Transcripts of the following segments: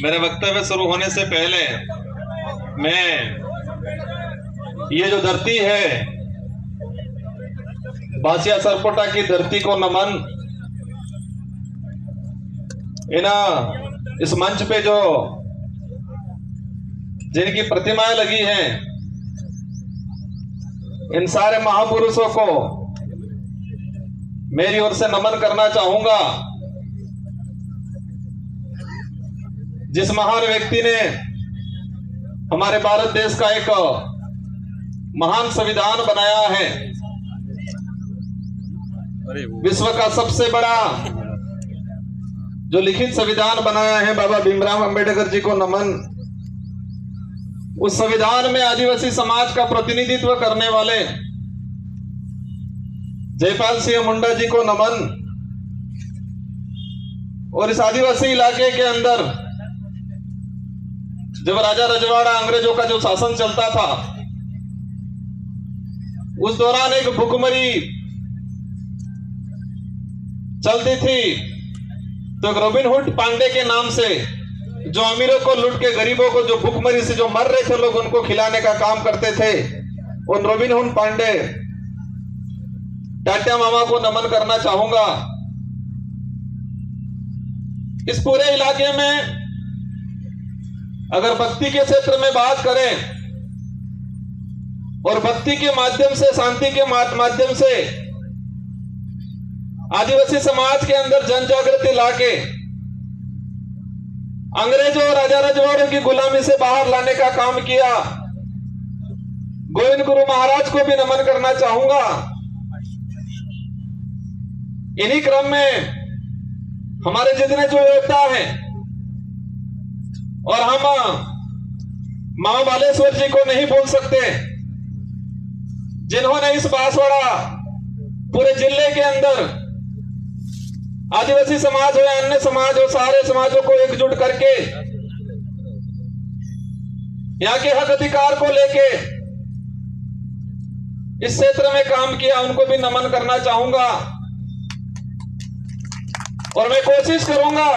मेरे वक्तव्य शुरू होने से पहले मैं ये जो धरती है बासिया सरपोटा की धरती को नमन। इस मंच पे जो जिनकी प्रतिमाएं लगी हैं इन सारे महापुरुषों को मेरी ओर से नमन करना चाहूंगा। जिस महान व्यक्ति ने हमारे भारत देश का एक महान संविधान बनाया है, विश्व का सबसे बड़ा जो लिखित संविधान बनाया है, बाबा भीमराव अंबेडकर जी को नमन। उस संविधान में आदिवासी समाज का प्रतिनिधित्व करने वाले जयपाल सिंह मुंडा जी को नमन। और इस आदिवासी इलाके के अंदर जब राजा रजवाड़ा अंग्रेजों का जो शासन चलता था, उस दौरान एक भुखमरी चलती थी। तो रॉबिन हुड पांडे के नाम से जो अमीरों को लूट के गरीबों को जो भुखमरी से जो मर रहे थे लोग, उनको खिलाने का काम करते थे। उन रॉबिन हुड पांडे टाटा मामा को नमन करना चाहूंगा। इस पूरे इलाके में अगर भक्ति के क्षेत्र में बात करें और भक्ति के माध्यम से, शांति के माध्यम से आदिवासी समाज के अंदर जन जागृति लाके अंग्रेजों और राजा रजवाड़ों की गुलामी से बाहर लाने का काम किया, गोविंद गुरु महाराज को भी नमन करना चाहूंगा। इन्हीं क्रम में हमारे जितने जो योद्धा हैं, और हम मां बालेश्वर जी को नहीं भूल सकते, जिन्होंने इस बांसवाड़ा पूरे जिले के अंदर आदिवासी समाज हो या अन्य समाज हो, सारे समाजों को एकजुट करके यहाँ के हक अधिकार को लेके इस क्षेत्र में काम किया, उनको भी नमन करना चाहूंगा। और मैं कोशिश करूंगा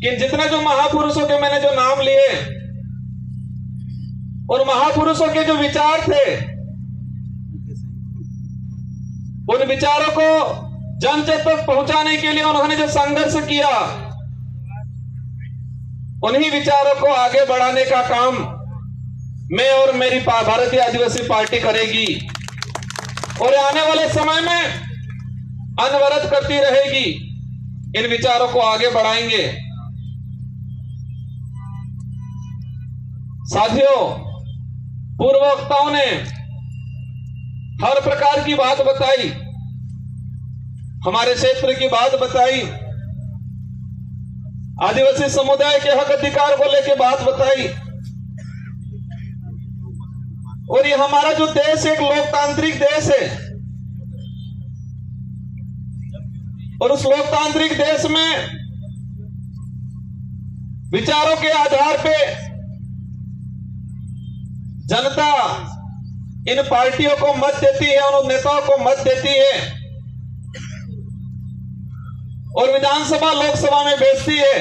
कि जितने जो महापुरुषों के मैंने जो नाम लिए और महापुरुषों के जो विचार थे, उन विचारों को जन जन तक पहुंचाने के लिए उन्होंने जो संघर्ष किया, उन्हीं विचारों को आगे बढ़ाने का काम मैं और मेरी भारतीय आदिवासी पार्टी करेगी और आने वाले समय में अनवरत करती रहेगी। इन विचारों को आगे बढ़ाएंगे। साथियों, पूर्व वक्ताओं ने हर प्रकार की बात बताई, हमारे क्षेत्र की बात बताई, आदिवासी समुदाय के हक अधिकार को लेकर बात बताई। और ये हमारा जो देश एक लोकतांत्रिक देश है, और उस लोकतांत्रिक देश में विचारों के आधार पे जनता इन पार्टियों को मत देती है, उन नेताओं को मत देती है और विधानसभा लोकसभा में भेजती है।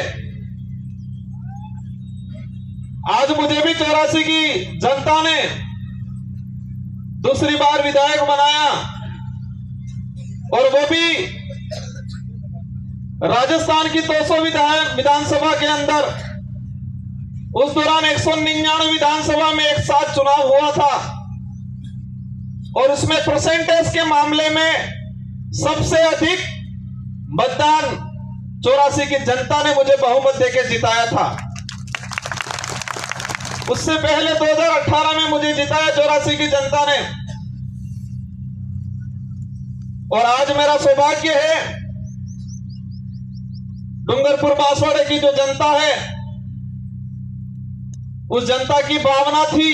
आज मुझे भी 84 की जनता ने दूसरी बार विधायक बनाया, और वो भी राजस्थान की 200 विधानसभा के अंदर। उस दौरान 199 विधानसभा में एक साथ चुनाव हुआ था, और उसमें परसेंटेज के मामले में सबसे अधिक मतदान 84 की जनता ने मुझे बहुमत देकर जिताया था। उससे पहले 2018 में मुझे जिताया 84 की जनता ने। और आज मेरा सौभाग्य है, डूंगरपुर बांसवाड़े की जो जनता है, उस जनता की भावना थी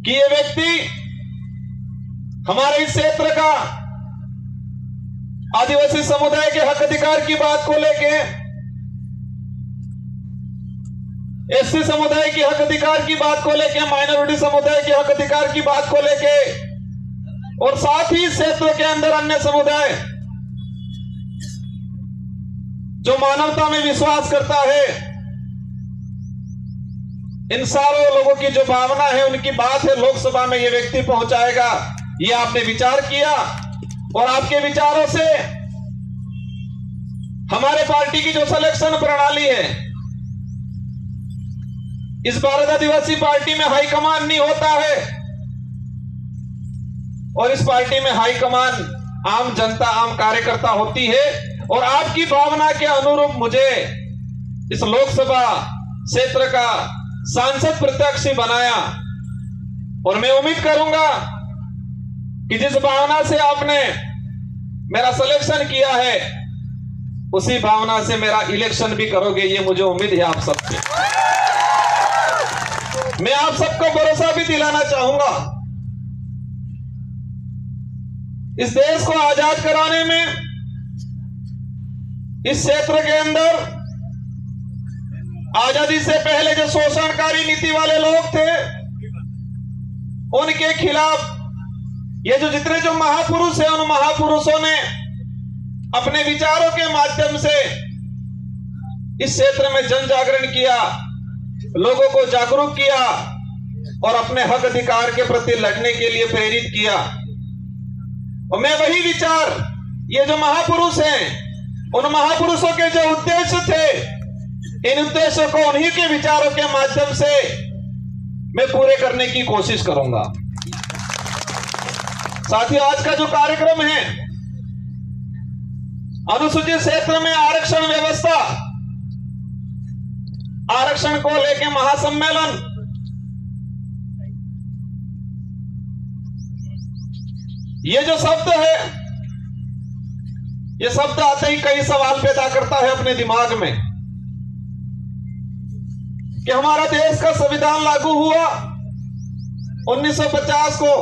कि ये व्यक्ति हमारे इस क्षेत्र का आदिवासी समुदाय के हक अधिकार की बात को लेके, एससी समुदाय के हक अधिकार की बात को लेके, माइनॉरिटी समुदाय के हक अधिकार की बात को लेके, और साथ ही क्षेत्र के अंदर अन्य समुदाय जो मानवता में विश्वास करता है, इन सारों लोगों की जो भावना है, उनकी बात है लोकसभा में ये व्यक्ति पहुंचाएगा। ये आपने विचार किया और आपके विचारों से हमारे पार्टी की जो सिलेक्शन प्रणाली है, इस भारत आदिवासी पार्टी में हाईकमान नहीं होता है और इस पार्टी में हाईकमान आम जनता, आम कार्यकर्ता होती है। और आपकी भावना के अनुरूप मुझे इस लोकसभा क्षेत्र का सांसद प्रत्याशी बनाया और मैं उम्मीद करूंगा कि जिस भावना से आपने मेरा सिलेक्शन किया है, उसी भावना से मेरा इलेक्शन भी करोगे, ये मुझे उम्मीद है आप सबसे। मैं आप सबको भरोसा भी दिलाना चाहूंगा, इस देश को आजाद कराने में इस क्षेत्र के अंदर आजादी से पहले जो शोषणकारी नीति वाले लोग थे, उनके खिलाफ ये जो जितने जो महापुरुष हैं, उन महापुरुषों ने अपने विचारों के माध्यम से इस क्षेत्र में जन जागरण किया, लोगों को जागरूक किया और अपने हक अधिकार के प्रति लड़ने के लिए प्रेरित किया। और मैं वही विचार, ये जो महापुरुष हैं, उन महापुरुषों के जो उद्देश्य थे, इन उद्देश्यों को उन्हीं के विचारों के माध्यम से मैं पूरे करने की कोशिश करूंगा। साथियों, आज का जो कार्यक्रम है, अनुसूचित क्षेत्र में आरक्षण व्यवस्था, आरक्षण को लेकर महासम्मेलन, ये जो शब्द है, ये शब्द आते ही कई सवाल पैदा करता है अपने दिमाग में कि हमारा देश का संविधान लागू हुआ 1950 को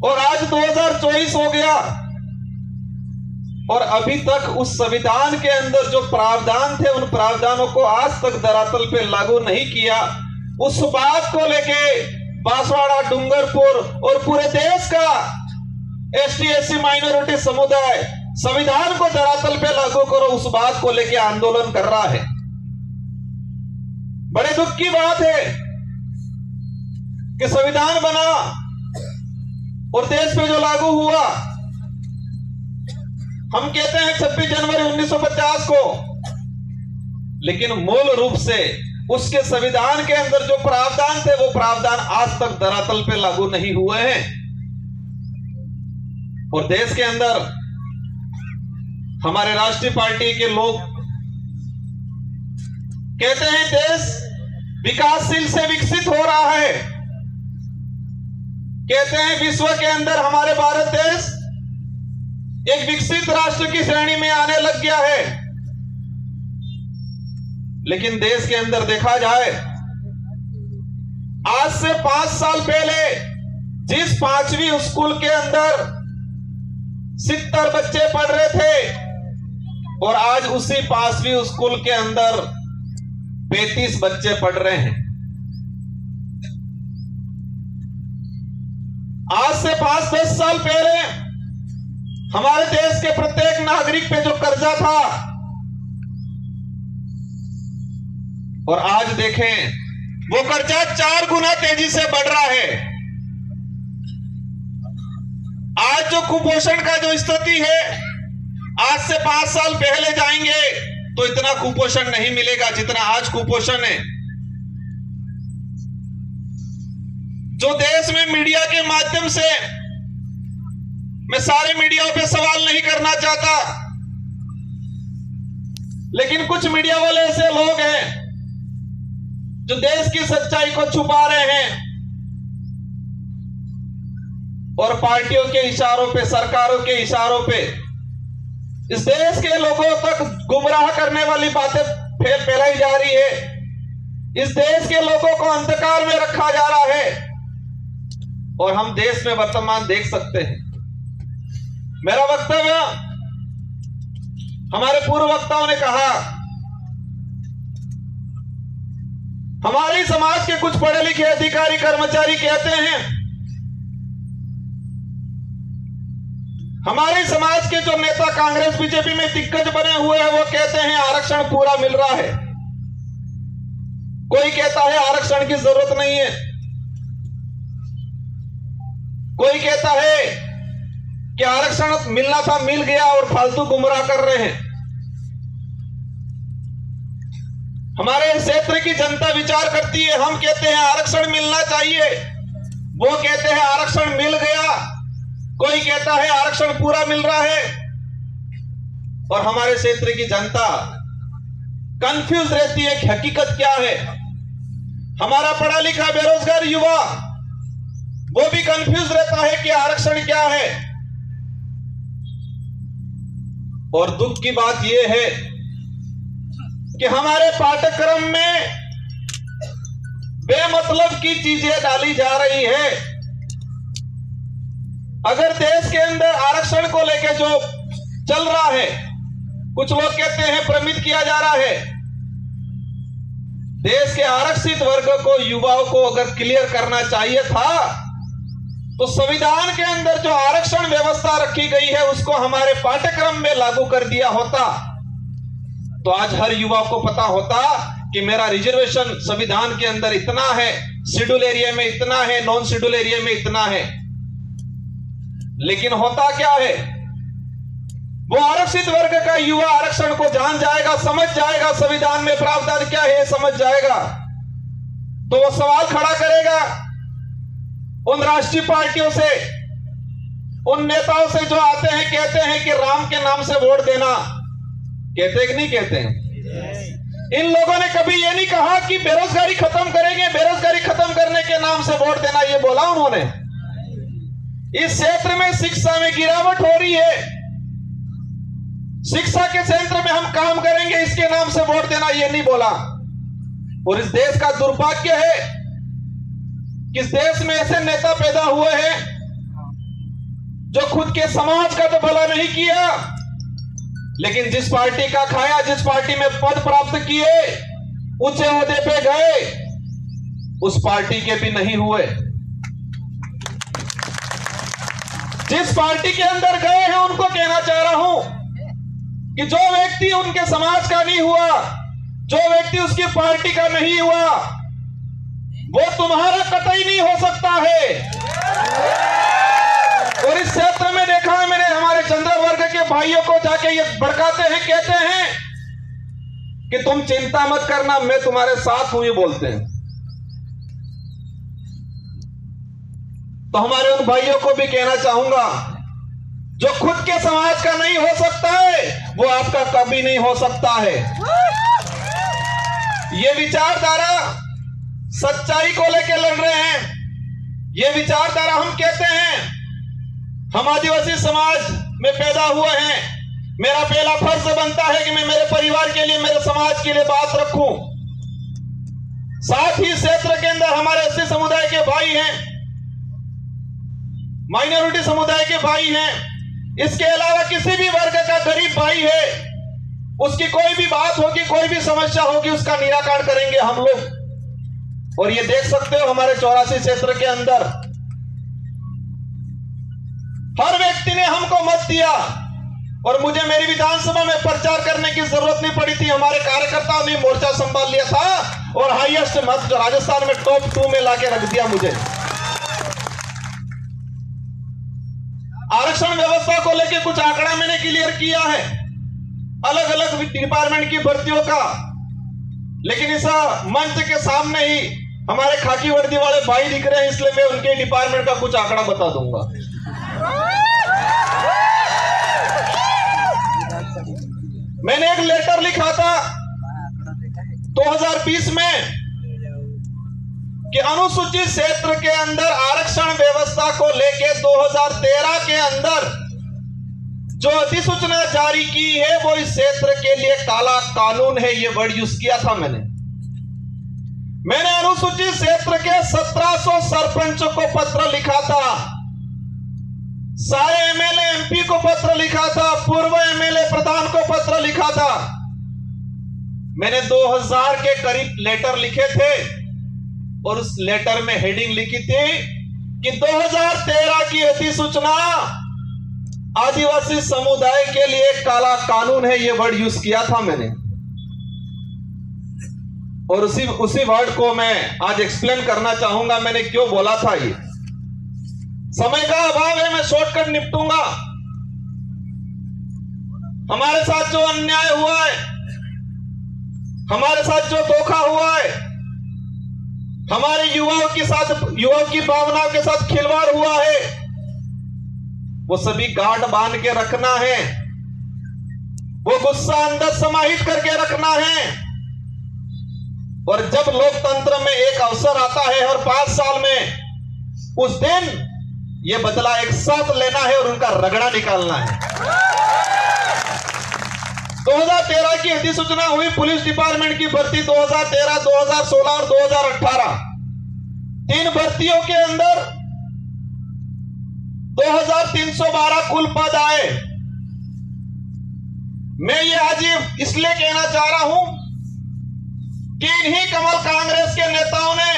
और आज 2024 हो गया और अभी तक उस संविधान के अंदर जो प्रावधान थे, उन प्रावधानों को आज तक धरातल पे लागू नहीं किया। उस बात को लेके बांसवाड़ा, डूंगरपुर और पूरे देश का एसटी एससी माइनॉरिटी समुदाय संविधान को धरातल पे लागू करो, उस बात को लेके आंदोलन कर रहा है। बड़े दुख की बात है कि संविधान बना और देश पे जो लागू हुआ, हम कहते हैं 26 जनवरी 1950 को, लेकिन मूल रूप से उसके संविधान के अंदर जो प्रावधान थे, वो प्रावधान आज तक धरातल पे लागू नहीं हुए हैं। और देश के अंदर हमारे राष्ट्रीय पार्टी के लोग कहते हैं देश विकासशील से विकसित हो रहा है, कहते हैं विश्व के अंदर हमारे भारत देश एक विकसित राष्ट्र की श्रेणी में आने लग गया है। लेकिन देश के अंदर देखा जाए, आज से 5 साल पहले जिस 5वीं स्कूल के अंदर 70 बच्चे पढ़ रहे थे और आज उसी 5वीं स्कूल के अंदर 35 बच्चे पढ़ रहे हैं। आज से 5-10 साल पहले हमारे देश के प्रत्येक नागरिक पे जो कर्जा था, और आज देखें वो कर्जा 4 गुना तेजी से बढ़ रहा है। आज जो कुपोषण का जो स्थिति है, आज से 5 साल पहले जाएंगे तो इतना कुपोषण नहीं मिलेगा जितना आज कुपोषण है। जो देश में मीडिया के माध्यम से, मैं सारे मीडिया पे सवाल नहीं करना चाहता, लेकिन कुछ मीडिया वाले ऐसे लोग हैं जो देश की सच्चाई को छुपा रहे हैं और पार्टियों के इशारों पे, सरकारों के इशारों पे इस देश के लोगों तक गुमराह करने वाली बातें फैलाई जा रही है। इस देश के लोगों को अंधकार में रखा जा रहा है और हम देश में वर्तमान देख सकते हैं। मेरा वक्तव्य, हमारे पूर्व वक्ताओं ने कहा, हमारे समाज के कुछ पढ़े लिखे अधिकारी कर्मचारी कहते हैं हमारे समाज के जो नेता कांग्रेस बीजेपी में दिग्गज बने हुए हैं वो कहते हैं आरक्षण पूरा मिल रहा है, कोई कहता है आरक्षण की जरूरत नहीं है, कोई कहता है कि आरक्षण मिलना था मिल गया और फालतू गुमराह कर रहे हैं। हमारे क्षेत्र की जनता विचार करती है, हम कहते हैं आरक्षण मिलना चाहिए, वो कहते हैं आरक्षण मिल गया, कोई कहता है आरक्षण पूरा मिल रहा है, और हमारे क्षेत्र की जनता कंफ्यूज रहती है कि हकीकत क्या है। हमारा पढ़ा लिखा बेरोजगार युवा वो भी कंफ्यूज रहता है कि आरक्षण क्या है। और दुख की बात यह है कि हमारे पाठ्यक्रम में बेमतलब की चीजें डाली जा रही है। अगर देश के अंदर आरक्षण को लेकर जो चल रहा है, कुछ लोग कहते हैं भ्रमित किया जा रहा है। देश के आरक्षित वर्ग को, युवाओं को अगर क्लियर करना चाहिए था तो संविधान के अंदर जो आरक्षण व्यवस्था रखी गई है उसको हमारे पाठ्यक्रम में लागू कर दिया होता तो आज हर युवा को पता होता कि मेरा रिजर्वेशन संविधान के अंदर इतना है, शेड्यूल एरिया में इतना है, नॉन शेड्यूल एरिया में इतना है। लेकिन होता क्या है, वो आरक्षित वर्ग का युवा आरक्षण को जान जाएगा, समझ जाएगा, संविधान में प्रावधान क्या है समझ जाएगा, तो वो सवाल खड़ा करेगा उन राष्ट्रीय पार्टियों से, उन नेताओं से जो आते हैं कहते हैं कि राम के नाम से वोट देना। कहते कि नहीं कहते हैं? इन लोगों ने कभी ये नहीं कहा कि बेरोजगारी खत्म करेंगे, बेरोजगारी खत्म करने के नाम से वोट देना, ये बोला उन्होंने? इस क्षेत्र में शिक्षा में गिरावट हो रही है, शिक्षा के क्षेत्र में हम काम करेंगे, इसके नाम से वोट देना, ये नहीं बोला। और इस देश का दुर्भाग्य है कि इस देश में ऐसे नेता पैदा हुए हैं जो खुद के समाज का तो भला नहीं किया, लेकिन जिस पार्टी का खाया, जिस पार्टी में पद प्राप्त किए, ऊंचे ओहदे पे गए, उस पार्टी के भी नहीं हुए। जिस पार्टी के अंदर गए हैं उनको कहना चाह रहा हूं कि जो व्यक्ति उनके समाज का नहीं हुआ, जो व्यक्ति उसकी पार्टी का नहीं हुआ, वो तुम्हारा कतई नहीं हो सकता है। और इस क्षेत्र में देखा है मैंने, हमारे चंद्र वर्ग के भाइयों को जाके ये भड़काते हैं, कहते हैं कि तुम चिंता मत करना, मैं तुम्हारे साथ हूं, ये बोलते हैं। तो हमारे उन भाइयों को भी कहना चाहूंगा, जो खुद के समाज का नहीं हो सकता है वो आपका कभी नहीं हो सकता है। ये विचारधारा सच्चाई को लेकर लड़ रहे हैं। ये विचारधारा, हम कहते हैं हम आदिवासी समाज में पैदा हुए हैं, मेरा पहला फर्ज बनता है कि मैं मेरे परिवार के लिए, मेरे समाज के लिए बात रखूं। साथ ही क्षेत्र के अंदर हमारे एससी समुदाय के भाई हैं, माइनॉरिटी समुदाय के भाई हैं, इसके अलावा किसी भी वर्ग का गरीब भाई है, उसकी कोई भी बात होगी, कोई भी समस्या होगी, उसका निराकरण करेंगे हम लोग। और ये देख सकते हो हमारे 84 क्षेत्र के अंदर हर व्यक्ति ने हमको मत दिया और मुझे मेरी विधानसभा में प्रचार करने की जरूरत नहीं पड़ी थी। हमारे कार्यकर्ताओं ने मोर्चा संभाल लिया था और हाईएस्ट मत जो राजस्थान में टॉप 2 में लाके रख दिया मुझे। आरक्षण व्यवस्था को लेकर कुछ आंकड़ा मैंने क्लियर किया है, अलग अलग डिपार्टमेंट की भर्तियों का, लेकिन इस मंच के सामने ही हमारे खाकी वर्दी वाले भाई दिख रहे हैं, इसलिए मैं उनके डिपार्टमेंट का कुछ आंकड़ा बता दूंगा। मैंने एक लेटर लिखा था 2020 में कि अनुसूचित क्षेत्र के अंदर आरक्षण व्यवस्था को लेकर 2013 के अंदर जो अधिसूचना जारी की है वो इस क्षेत्र के लिए काला कानून है, ये वर्ड यूज किया था मैंने अनुसूचित क्षेत्र के 1700 सरपंचों को पत्र लिखा था, सारे एमएलए एमपी को पत्र लिखा था, पूर्व एमएलए प्रधान को पत्र लिखा था। मैंने 2000 के करीब लेटर लिखे थे और उस लेटर में हेडिंग लिखी थी कि 2013 की अधिसूचना आदिवासी समुदाय के लिए एक काला कानून है, ये वर्ड यूज किया था मैंने, और उसी वर्ड को मैं आज एक्सप्लेन करना चाहूंगा मैंने क्यों बोला था। ये समय का अभाव है, मैं शॉर्टकट निपटूंगा। हमारे साथ जो अन्याय हुआ है, हमारे साथ जो धोखा हुआ है, हमारे युवाओं की भावनाओं के साथ खिलवाड़ हुआ है, वो सभी गांठ बांध के रखना है, वो गुस्सा अंदर समाहित करके रखना है। और जब लोकतंत्र में एक अवसर आता है हर 5 साल में, उस दिन ये बदला एक साथ लेना है और उनका रगड़ा निकालना है। 2013 की अधिसूचना हुई पुलिस डिपार्टमेंट की भर्ती 2013, 2016 और 2018, 3 भर्तियों के अंदर 2312 कुल पद आए। मैं ये आज इसलिए कहना चाह रहा हूं कि इन्हीं कमल कांग्रेस के नेताओं ने,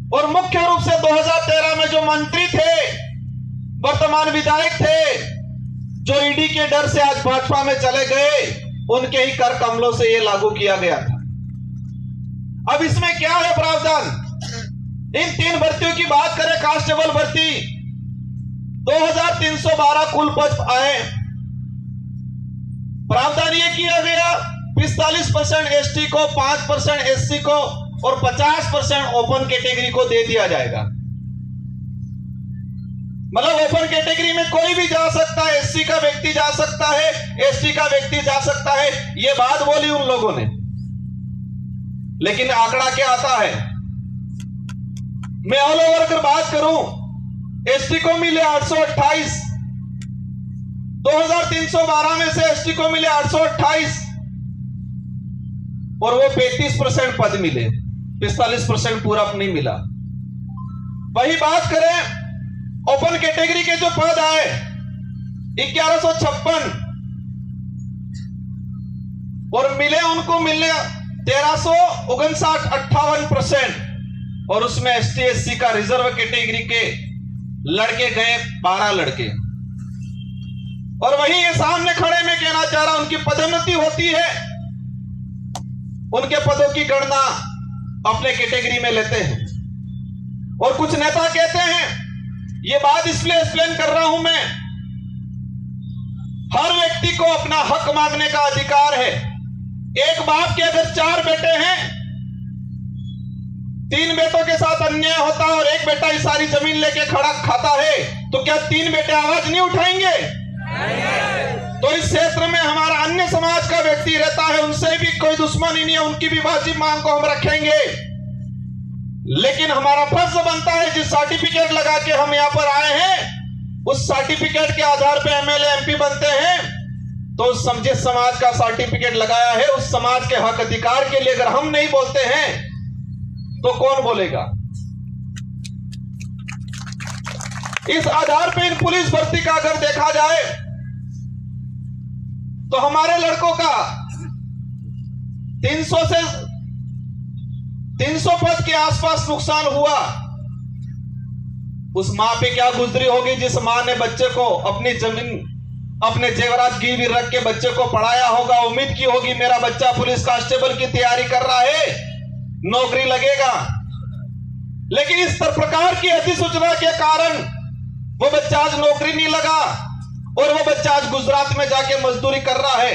और मुख्य रूप से 2013 में जो मंत्री थे, वर्तमान विधायक थे, जो ईडी के डर से आज भाजपा में चले गए, उनके ही कर कमलों से यह लागू किया गया था। अब इसमें क्या है प्रावधान? इन 3 भर्तियों की बात करें, कांस्टेबल भर्ती 2312 कुल पद आए। प्रावधान यह किया गया 45% एसटी को, 5% एससी को और 50% ओपन कैटेगरी को दे दिया जाएगा। मतलब ओपन कैटेगरी में कोई भी जा सकता है, एससी का व्यक्ति जा सकता है, एसटी का व्यक्ति जा सकता है। यह बात बोली उन लोगों ने, लेकिन आंकड़ा क्या आता है? मैं ऑल ओवर अगर बात करूं, एसटी को मिले 828, 2312 में से एसटी को मिले 828 और वो 35% पद मिले, 45% पूरा नहीं मिला। वही बात करें ओपन कैटेगरी के जो पद आए 1156 और मिले उनको 1359, 58%, और उसमें एसटी एससी का रिजर्व कैटेगरी के लड़के गए 12 लड़के। और वहीं ये सामने खड़े में कहना चाह रहा हूं, उनकी पदोन्नति होती है, उनके पदों की गणना अपने कैटेगरी में लेते हैं। और कुछ नेता कहते हैं, ये बात इसलिए एक्सप्लेन कर रहा हूं मैं, हर व्यक्ति को अपना हक मांगने का अधिकार है। एक बाप के अगर 4 बेटे हैं, 3 बेटों के साथ अन्याय होता है और एक बेटा ही सारी जमीन लेके खड़ा खाता है, तो क्या 3 बेटे आवाज नहीं उठाएंगे? तो इस क्षेत्र में हमारा अन्य समाज का व्यक्ति रहता है, उनसे भी कोई दुश्मनी नहीं है, उनकी भी वाजिब मांग को हम रखेंगे। लेकिन हमारा फर्ज बनता है, जिस सर्टिफिकेट लगा के हम यहां पर आए हैं, उस सर्टिफिकेट के आधार पर एमएलए एमपी बनते हैं, तो उस समझे समाज का सर्टिफिकेट लगाया है, उस समाज के हक अधिकार के लिए अगर हम नहीं बोलते हैं तो कौन बोलेगा? इस आधार पर इन पुलिस भर्ती का अगर देखा जाए तो हमारे लड़कों का 300 पद के आसपास नुकसान हुआ। उस मां पे क्या गुजरी होगी जिस मां ने बच्चे को अपनी जमीन, अपने जेवरात गिरवी रख के बच्चे को पढ़ाया होगा, उम्मीद की होगी मेरा बच्चा पुलिस कांस्टेबल की तैयारी कर रहा है, नौकरी लगेगा। लेकिन इस प्रकार की अधिसूचना के कारण वो बच्चा आज नौकरी नहीं लगा और वो बच्चा आज गुजरात में जाके मजदूरी कर रहा है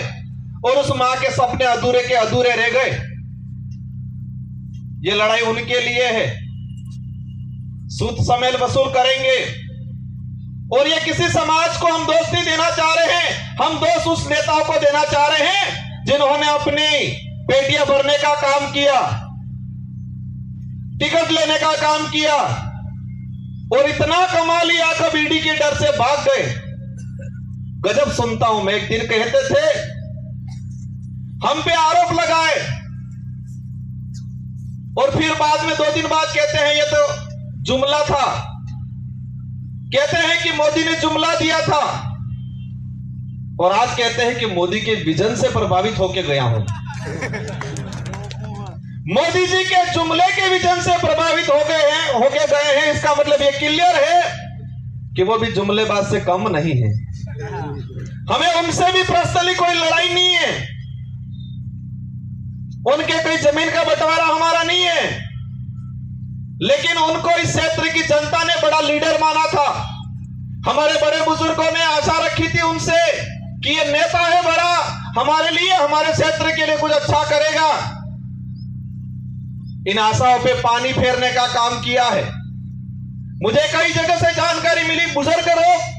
और उस मां के सपने अधूरे के अधूरे रह गए। ये लड़ाई उनके लिए है, सूद समेल वसूल करेंगे। और ये किसी समाज को हम दोष नहीं देना चाह रहे हैं, हम दोष उस नेताओं को देना चाह रहे हैं जिन्होंने अपनी पेटियां भरने का काम किया, टिकट लेने का काम किया और इतना कमा लिया कब ईडी के डर से भाग गए। गजब सुनता हूं मैं। एक दिन कहते थे, हम पे आरोप लगाए और फिर बाद में 2 दिन बाद कहते हैं ये तो जुमला था, कहते हैं कि मोदी ने जुमला दिया था, और आज कहते हैं कि मोदी के विजन से प्रभावित होकर गया हूं। मोदी जी के जुमले के विजन से प्रभावित होके गए हैं, इसका मतलब ये क्लियर है कि वो भी जुमलेबाज से कम नहीं है। हमें उनसे भी पर्सनली कोई लड़ाई नहीं है, उनके कोई जमीन का बंटवारा हमारा नहीं है, लेकिन उनको इस क्षेत्र की जनता ने बड़ा लीडर माना था। हमारे बड़े बुजुर्गों ने आशा रखी थी उनसे कि ये नेता है बड़ा, हमारे लिए, हमारे क्षेत्र के लिए कुछ अच्छा करेगा। इन आशाओं पे पानी फेरने का काम किया है। मुझे कई जगह से जानकारी मिली, बुजुर्ग लोग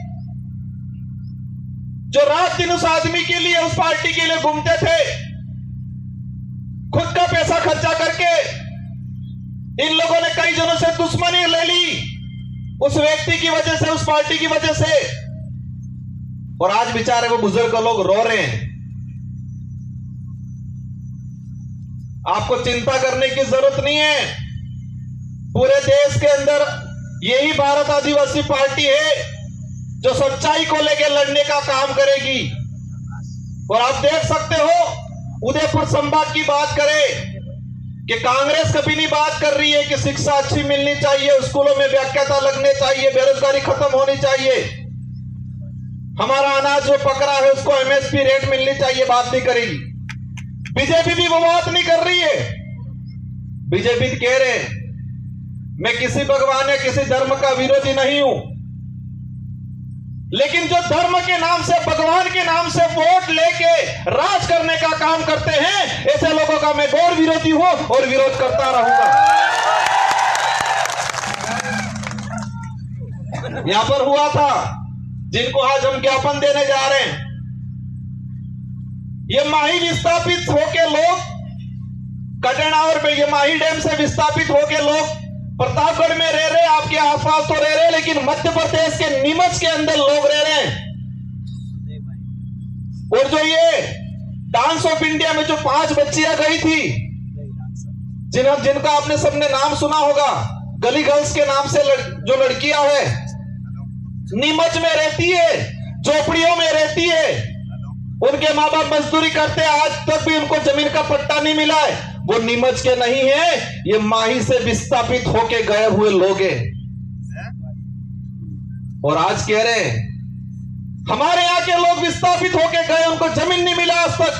जो रात दिन उस आदमी के लिए, उस पार्टी के लिए घूमते थे, खुद का पैसा खर्चा करके इन लोगों ने कई जनों से दुश्मनी ले ली उस व्यक्ति की वजह से, उस पार्टी की वजह से, और आज बेचारे वो बुजुर्ग लोग रो रहे हैं। आपको चिंता करने की जरूरत नहीं है। पूरे देश के अंदर यही भारत आदिवासी पार्टी है जो सच्चाई को लेकर लड़ने का काम करेगी। और आप देख सकते हो, उदयपुर संभाग की बात करें कि कांग्रेस कभी नहीं बात कर रही है कि शिक्षा अच्छी मिलनी चाहिए, स्कूलों में व्याख्याता लगने चाहिए, बेरोजगारी खत्म होनी चाहिए, हमारा अनाज जो पक रहा है उसको एमएसपी रेट मिलनी चाहिए, बात नहीं करेगी। बीजेपी भी वो बात नहीं कर रही है। बीजेपी कह रहे मैं किसी भगवान या किसी धर्म का विरोधी नहीं हूं, लेकिन जो धर्म के नाम से, भगवान के नाम से वोट लेके राज करने का काम करते हैं, ऐसे लोगों का मैं घोर विरोधी हूं और विरोध करता रहूंगा। यहां पर हुआ था, जिनको आज हम ज्ञापन देने जा रहे हैं, ये माही विस्थापित होके लोग कटेनावर पे, ये माही डैम से विस्थापित होके लोग प्रतापगढ़ में रह रहे, आपके आसपास तो रह रहे, लेकिन मध्य प्रदेश के नीमच के अंदर लोग रह रहे हैं। और जो ये डांस ऑफ इंडिया में जो 5 बच्चियां गई थी, जिनका आपने सबने नाम सुना होगा, गली गर्ल्स के नाम से जो लड़कियां है, नीमच में रहती है, झोपड़ियों में रहती है, उनके माँ बाप मजदूरी करते हैं, आज तक भी उनको जमीन का पट्टा नहीं मिला है। वो नीमच के नहीं है, ये माही से विस्थापित होके गए हुए लोग हैं। और आज कह रहे हैं हमारे यहां के लोग विस्थापित होके गए, उनको जमीन नहीं मिला आज तक।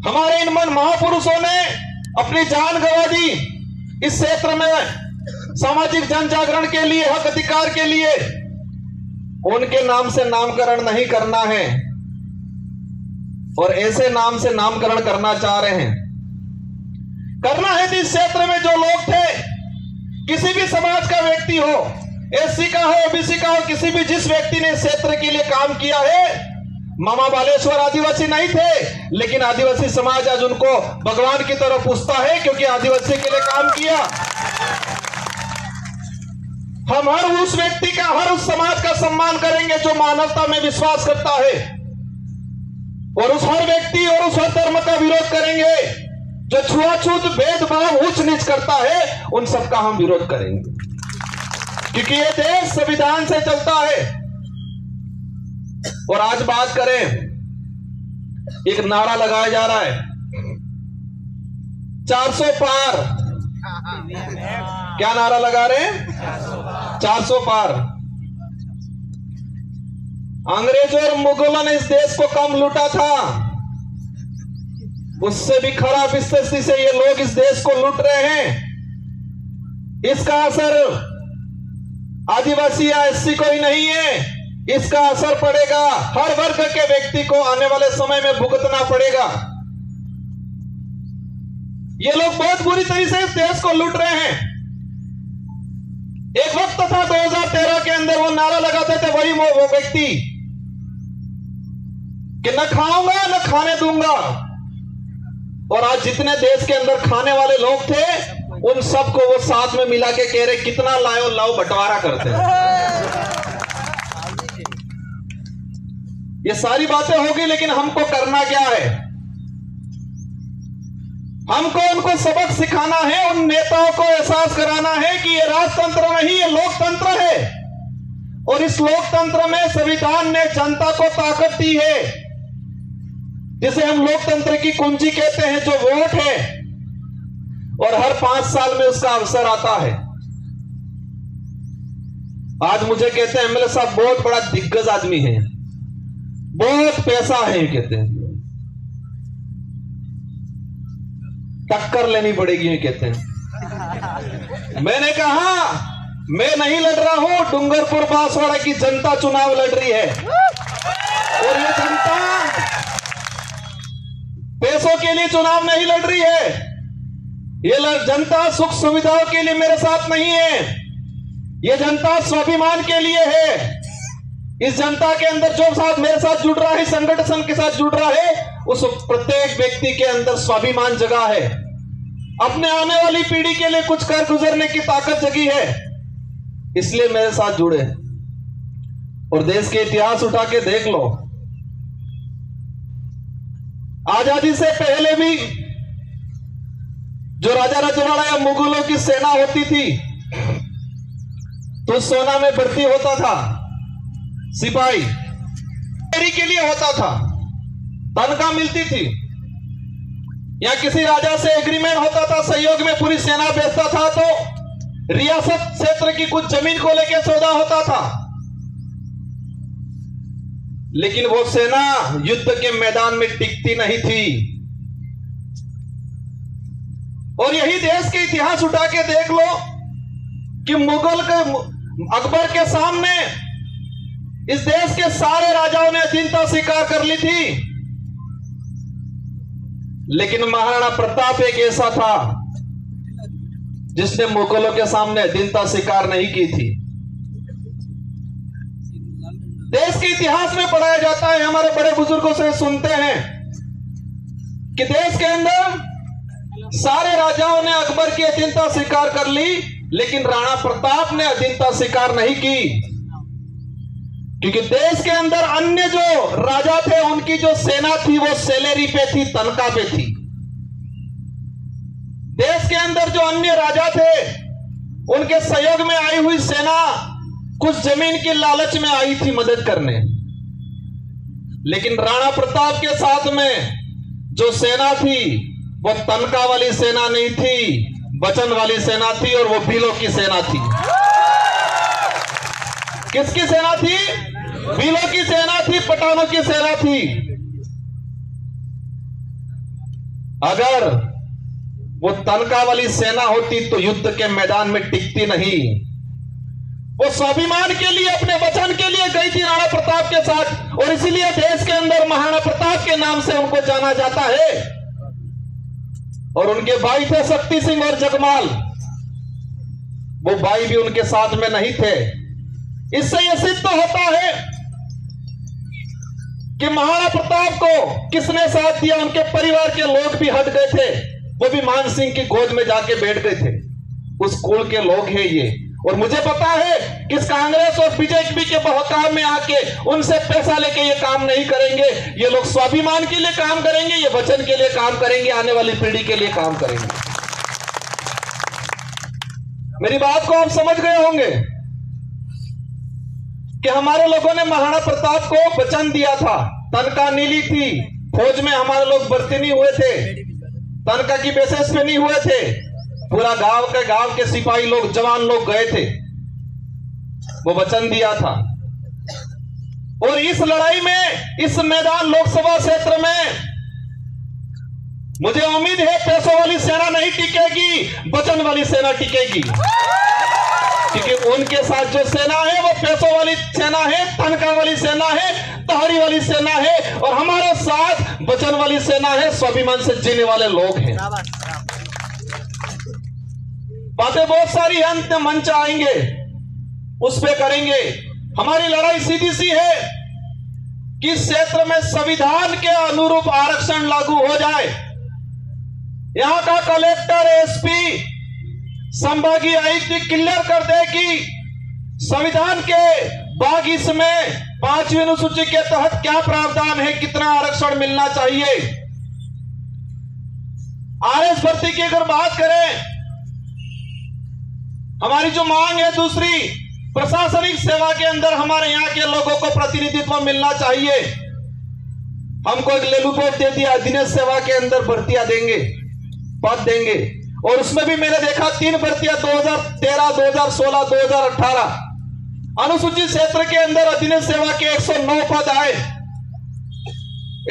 हमारे इन महापुरुषों ने अपनी जान गंवा दी इस क्षेत्र में सामाजिक जन जागरण के लिए, हक अधिकार के लिए। उनके नाम से नामकरण नहीं करना है, और ऐसे नाम से नामकरण करना चाह रहे हैं। करना है जिस क्षेत्र में जो लोग थे, किसी भी समाज का व्यक्ति हो, एससी का हो, ओबीसी का हो, किसी भी जिस व्यक्ति ने इस क्षेत्र के लिए काम किया है, मामा बालेश्वर आदिवासी नहीं थे, लेकिन आदिवासी समाज आज उनको भगवान की तरफ पूछता है, क्योंकि आदिवासी के लिए काम किया। हम हर उस व्यक्ति का, हर उस समाज का सम्मान करेंगे जो मानवता में विश्वास करता है, और उस हर व्यक्ति और उस हर धर्म का विरोध करेंगे जो छुआछूत, भेदभाव, उच्च नीच करता है, उन सबका हम विरोध करेंगे, क्योंकि ये देश संविधान से चलता है। और आज बात करें, एक नारा लगाया जा रहा है 400 पार। क्या नारा लगा रहे हैं? 400 पार। अंग्रेजों और मुगलों ने इस देश को कम लूटा था, उससे भी खराब स्थिति से ये लोग इस देश को लूट रहे हैं। इसका असर आदिवासी या एससी को ही नहीं है, इसका असर पड़ेगा हर वर्ग के व्यक्ति को, आने वाले समय में भुगतना पड़ेगा। ये लोग बहुत बुरी तरीके से इस देश को लूट रहे हैं। एक वक्त था 2013 के अंदर, वो नारा लगाते थे वही वो व्यक्ति कि न खाऊंगा न खाने दूंगा, और आज जितने देश के अंदर खाने वाले लोग थे, उन सबको वो साथ में मिला के कह रहे कितना लाओ लाओ, बंटवारा करते हैं। ये सारी बातें होगी, लेकिन हमको करना क्या है? हमको उनको सबक सिखाना है, उन नेताओं को एहसास कराना है कि ये राजतंत्र नहीं, ये लोकतंत्र है, और इस लोकतंत्र में संविधान ने जनता को ताकत दी है, जिसे हम लोकतंत्र की कुंजी कहते हैं, जो वोट है, और हर 5 साल में उसका अवसर आता है। आज मुझे कहते हैं एमएलए साहब बहुत बड़ा दिग्गज आदमी है, बहुत पैसा है, कहते हैं टक्कर लेनी पड़ेगी, कहते हैं। मैंने कहा मैं नहीं लड़ रहा हूं, डूंगरपुर बांसवाड़ा की जनता चुनाव लड़ रही है, और ये जनता पैसों के लिए चुनाव नहीं लड़ रही है। ये जनता सुख सुविधाओं के लिए मेरे साथ नहीं है, ये जनता स्वाभिमान के लिए है। इस जनता के अंदर जो साथ मेरे साथ जुड़ रहा है, संगठन के साथ जुड़ रहा है, उस प्रत्येक व्यक्ति के अंदर स्वाभिमान जगा है, अपने आने वाली पीढ़ी के लिए कुछ कर गुजरने की ताकत जगी है, इसलिए मेरे साथ जुड़े। और देश के इतिहास उठा के देख लो, आजादी से पहले भी जो राजा रजवाड़ा या मुगलों की सेना होती थी तो सोना में भर्ती होता था, सिपाही के लिए होता था, तनख्वाह मिलती थी, या किसी राजा से एग्रीमेंट होता था, सहयोग में पूरी सेना भेजता था तो रियासत क्षेत्र की कुछ जमीन को लेकर सौदा होता था। लेकिन वो सेना युद्ध के मैदान में टिकती नहीं थी। और यही देश के इतिहास उठा के देख लो कि मुगल के अकबर के सामने इस देश के सारे राजाओं ने अधीनता स्वीकार कर ली थी, लेकिन महाराणा प्रताप एक ऐसा था जिसने मुगलों के सामने अधीनता स्वीकार नहीं की थी। देश के इतिहास में पढ़ाया जाता है, हमारे बड़े बुजुर्गों से सुनते हैं कि देश के अंदर सारे राजाओं ने अकबर की अधीनता स्वीकार कर ली, लेकिन राणा प्रताप ने अधीनता स्वीकार नहीं की, क्योंकि देश के अंदर अन्य जो राजा थे उनकी जो सेना थी वो सैलरी पे थी, तनख्वाह पे थी। देश के अंदर जो अन्य राजा थे उनके सहयोग में आई हुई सेना कुछ जमीन की लालच में आई थी मदद करने, लेकिन राणा प्रताप के साथ में जो सेना थी वो तनख्वाह वाली सेना नहीं थी, वचन वाली सेना थी, और वो भीलों की सेना थी। किसकी सेना थी? भीलों की सेना थी, पठानों की सेना थी। अगर वो तनख्वाह वाली सेना होती तो युद्ध के मैदान में टिकती नहीं। वो स्वाभिमान के लिए, अपने वचन के लिए गई थी राणा प्रताप के साथ, और इसीलिए देश के अंदर महाराणा प्रताप के नाम से उनको जाना जाता है। और उनके भाई थे शक्ति सिंह और जगमाल, वो भाई भी उनके साथ में नहीं थे। इससे यह सिद्ध होता है कि महाराणा प्रताप को किसने साथ दिया। उनके परिवार के लोग भी हट गए थे, वो भी मान सिंह की गोद में जाके बैठ गए थे। उस कुल के लोग हैं ये। और मुझे पता है कि इस कांग्रेस और बीजेपी के बहकाव में आके उनसे पैसा लेके ये काम नहीं करेंगे। ये लोग स्वाभिमान के लिए काम करेंगे, ये वचन के लिए काम करेंगे, आने वाली पीढ़ी के लिए काम करेंगे। मेरी बात को आप समझ गए होंगे कि हमारे लोगों ने महाराणा प्रताप को वचन दिया था, तनख्वाह नीली थी, फौज में हमारे लोग भर्ती नहीं हुए थे, तनख्वाह की बेसिस पे नहीं हुए थे, पूरा गांव के सिपाही लोग, जवान लोग गए थे, वो वचन दिया था। और इस लड़ाई में, इस मैदान लोकसभा क्षेत्र में मुझे उम्मीद है पैसों वाली सेना नहीं टिकेगी, वचन वाली सेना टिकेगी, क्योंकि उनके साथ जो सेना है वो पैसों वाली सेना है, तनख्वाह वाली सेना है, तहरी वाली सेना है, और हमारे साथ वचन वाली सेना है, स्वाभिमान से जीने वाले लोग हैं। बातें बहुत सारी अंत मंच आएंगे, उस पे करेंगे। हमारी लड़ाई सीधी सी है कि इस क्षेत्र में संविधान के अनुरूप आरक्षण लागू हो जाए। यहां का कलेक्टर, एसपी, संभागीय आयुक्त क्लियर कर दे कि संविधान के भाग इसमें 5वीं अनुसूची के तहत क्या प्रावधान है, कितना आरक्षण मिलना चाहिए। आरएस भर्ती की अगर बात करें, हमारी जो मांग है दूसरी, प्रशासनिक सेवा के अंदर हमारे यहां के लोगों को प्रतिनिधित्व मिलना चाहिए। हमको एक लेलू बोर्ड दे दिया, अधीनस्थ सेवा के अंदर भर्तियां देंगे, पद देंगे, और उसमें भी मैंने देखा 3 भर्तियां 2013, 2016, 2018। अनुसूचित क्षेत्र के अंदर अधीनस्थ सेवा के 109 पद आए,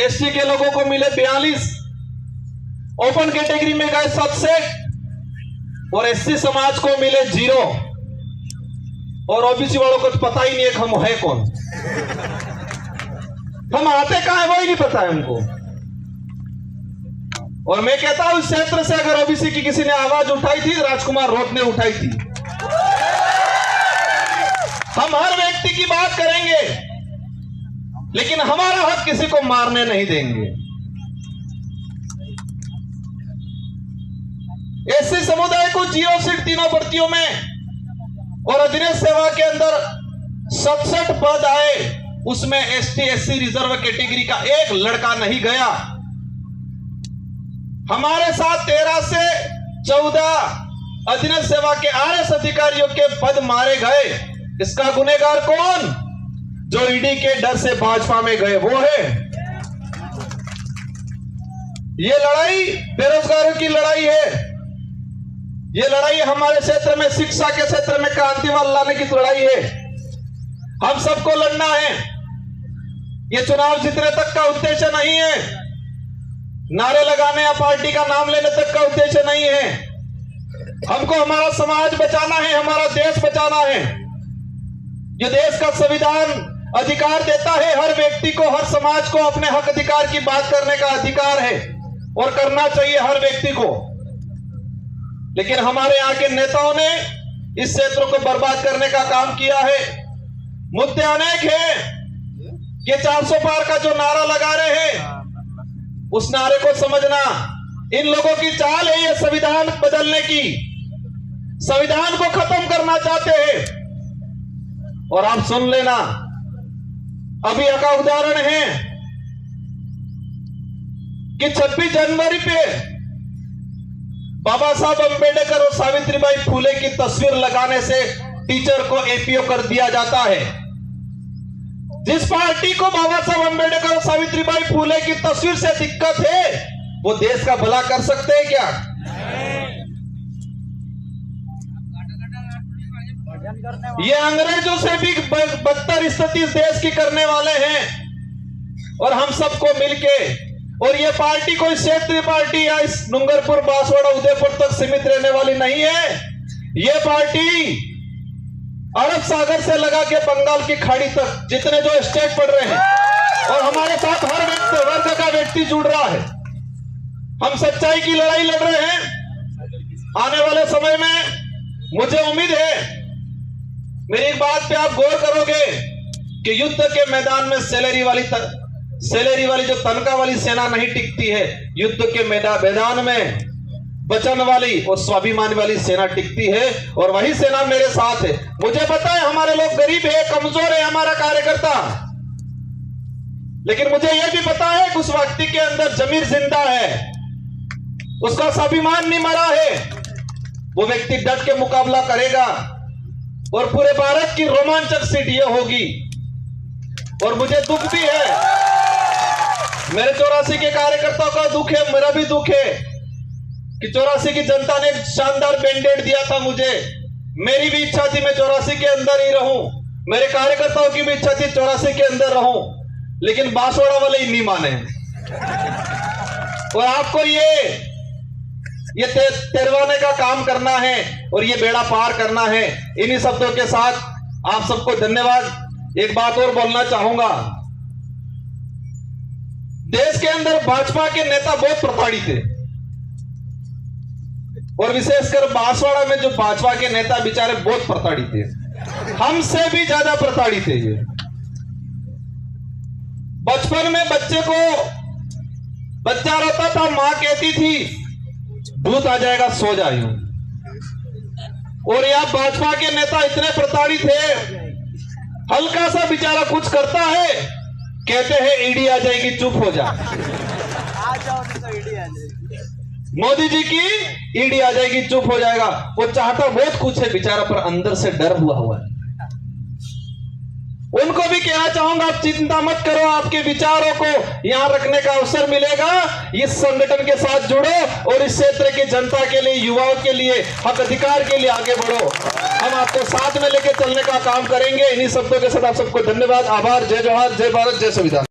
एसटी के लोगों को मिले 42, ओपन कैटेगरी में गए 67 और एससी समाज को मिले 0 और ओबीसी वालों को तो पता ही नहीं है कि हम है कौन, हम आते कहां है वो ही नहीं पता है हमको। और मैं कहता हूं इस क्षेत्र से अगर ओबीसी की किसी ने आवाज उठाई थी, राजकुमार रोत ने उठाई थी। हम हर व्यक्ति की बात करेंगे, लेकिन हमारा हक किसी को मारने नहीं देंगे। एससी समुदाय को 0 सीट तीनों भर्तियों में और अधीनस्थ सेवा के अंदर 67 पद आए, उसमें एसटी एससी रिजर्व कैटेगरी का एक लड़का नहीं गया। हमारे साथ 13 से 14 अधीनस्थ सेवा के आरएस अधिकारियों के पद मारे गए। इसका गुनहगार कौन? जो ईडी के डर से भाजपा में गए वो है। ये लड़ाई बेरोजगारों की लड़ाई है। ये लड़ाई हमारे क्षेत्र में शिक्षा के क्षेत्र में क्रांति लाने की लड़ाई है। हम सबको लड़ना है। ये चुनाव जीतने तक का उद्देश्य नहीं है, नारे लगाने या पार्टी का नाम लेने तक का उद्देश्य नहीं है। हमको हमारा समाज बचाना है, हमारा देश बचाना है। ये देश का संविधान अधिकार देता है हर व्यक्ति को, हर समाज को अपने हक अधिकार की बात करने का अधिकार है और करना चाहिए हर व्यक्ति को। लेकिन हमारे यहाँ के नेताओं ने इस क्षेत्र को बर्बाद करने का काम किया है। मुद्दे अनेक हैं। ये 400 पार का जो नारा लगा रहे हैं, उस नारे को समझना। इन लोगों की चाल है ये संविधान बदलने की, संविधान को खत्म करना चाहते हैं। और आप सुन लेना, अभी का उदाहरण है कि 26 जनवरी पे बाबा साहब अंबेडकर और सावित्रीबाई फुले की तस्वीर लगाने से टीचर को एपीओ कर दिया जाता है। जिस पार्टी को बाबा साहब अंबेडकर और सावित्रीबाई फुले की तस्वीर से दिक्कत है, वो देश का भला कर सकते हैं क्या? ये अंग्रेजों से भी बदतर स्थिति इस देश की करने वाले हैं। और हम सबको मिलके, और ये पार्टी कोई क्षेत्रीय पार्टी या इस डूंगरपुर, बांसवाड़ा, उदयपुर तक सीमित रहने वाली नहीं है। ये पार्टी अरब सागर से लगा के बंगाल की खाड़ी तक जितने जो स्टेट पड़ रहे हैं, और हमारे साथ हर व्यक्ति, वर्ग का व्यक्ति जुड़ रहा है। हम सच्चाई की लड़ाई लड़ रहे हैं। आने वाले समय में मुझे उम्मीद है, मेरी एक बात पे आप गौर करोगे कि युद्ध के मैदान में सैलरी वाली जो तनख्वाह वाली सेना नहीं टिकती है, युद्ध के मैदान में वचन वाली और स्वाभिमान वाली सेना टिकती है। और वही सेना मेरे साथ है। मुझे पता है हमारे लोग गरीब है, कमजोर है हमारा कार्यकर्ता, लेकिन मुझे यह भी पता है कि उस व्यक्ति के अंदर जमीर जिंदा है, उसका स्वाभिमान नहीं मरा है। वो व्यक्ति डट के मुकाबला करेगा और पूरे भारत की रोमांचक सीट ये होगी। और मुझे दुख भी है, मेरे 84 के कार्यकर्ताओं का दुख है, मेरा भी दुख है कि 84 की जनता ने एक शानदार मैंडेट दिया था मुझे। मेरी भी इच्छा थी मैं 84 के अंदर ही रहूं, मेरे कार्यकर्ताओं की भी इच्छा थी 84 के अंदर रहूं, लेकिन बांसवाड़ा वाले ही नहीं माने। और आपको ये तेरवाने का काम करना है और ये बेड़ा पार करना है। इन्हीं शब्दों के साथ आप सबको धन्यवाद। एक बात और बोलना चाहूंगा, देश के अंदर भाजपा के नेता बहुत प्रताड़ित थे, और विशेषकर बांसवाड़ा में जो भाजपा के नेता बेचारे बहुत प्रताड़ित थे, हमसे भी ज्यादा प्रताड़ित थे। ये बचपन में बच्चा रोता था, मां कहती थी भूत आ जाएगा सो जाइए। और यह भाजपा के नेता इतने प्रताड़ित है, हल्का सा बेचारा कुछ करता है, कहते हैं ईडी आ जाएगी, चुप हो जा। मोदी जी की ईडी आ जाएगी, चुप हो जाएगा। वो चाहता बहुत कुछ है बेचारा, पर अंदर से डर हुआ है। उनको भी कहना चाहूंगा, आप चिंता मत करो, आपके विचारों को यहां रखने का अवसर मिलेगा। इस संगठन के साथ जुड़ो और इस क्षेत्र की जनता के लिए, युवाओं के लिए, हक अधिकार के लिए आगे बढ़ो। हम आपको साथ में लेके चलने का काम करेंगे। इन्हीं शब्दों के साथ आप सबको धन्यवाद, आभार। जय जवाहर, जय भारत, जय संविधान।